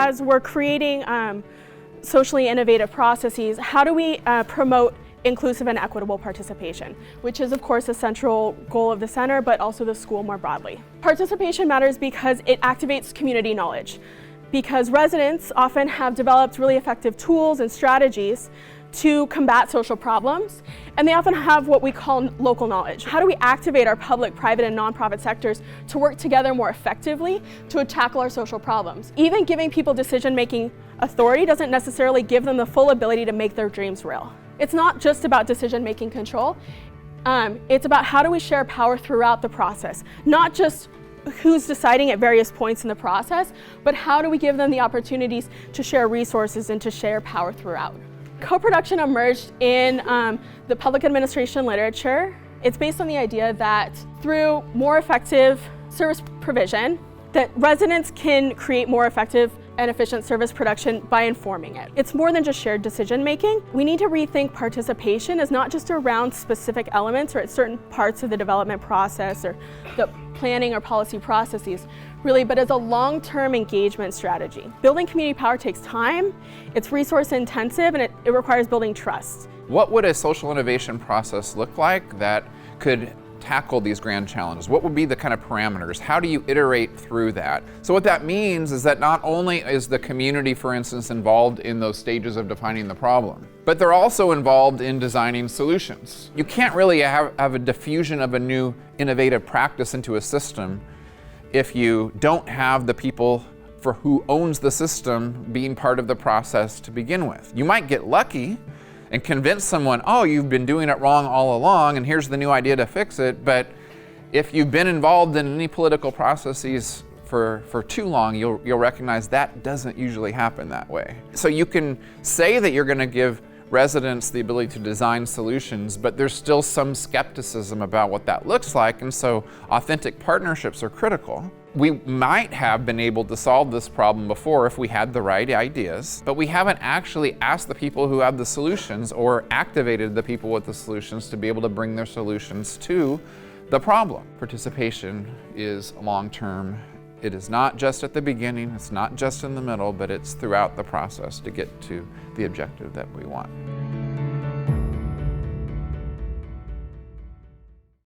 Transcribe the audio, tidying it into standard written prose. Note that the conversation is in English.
as we're creating socially innovative processes, how do we promote inclusive and equitable participation, which is of course a central goal of the center, but also the school more broadly. Participation matters because it activates community knowledge, because residents often have developed really effective tools and strategies to combat social problems, and they often have what we call local knowledge. How do we activate our public, private, and nonprofit sectors to work together more effectively to tackle our social problems? Even giving people decision-making authority doesn't necessarily give them the full ability to make their dreams real. It's not just about decision-making control. It's about how do we share power throughout the process, not just who's deciding at various points in the process, but how do we give them the opportunities to share resources and to share power throughout. Co-production emerged in the public administration literature. It's based on the idea that through more effective service provision, that residents can create more effective and efficient service production by informing it. It's more than just shared decision making. We need to rethink participation as not just around specific elements or at certain parts of the development process or the planning or policy processes, really, but as a long-term engagement strategy. Building community power takes time, it's resource intensive, and it requires building trust. What would a social innovation process look like that could tackle these grand challenges? What would be the kind of parameters? How do you iterate through that? So what that means is that not only is the community, for instance, involved in those stages of defining the problem, but they're also involved in designing solutions. You can't really have a diffusion of a new innovative practice into a system if you don't have the people for who owns the system being part of the process to begin with. You might get lucky and convince someone, oh, you've been doing it wrong all along and here's the new idea to fix it, but if you've been involved in any political processes for too long, you'll recognize that doesn't usually happen that way. So you can say that you're going to give residents the ability to design solutions, but there's still some skepticism about what that looks like, and so authentic partnerships are critical. We might have been able to solve this problem before if we had the right ideas, but we haven't actually asked the people who have the solutions or activated the people with the solutions to be able to bring their solutions to the problem. Participation is long-term. It is not just at the beginning, it's not just in the middle, but it's throughout the process to get to the objective that we want.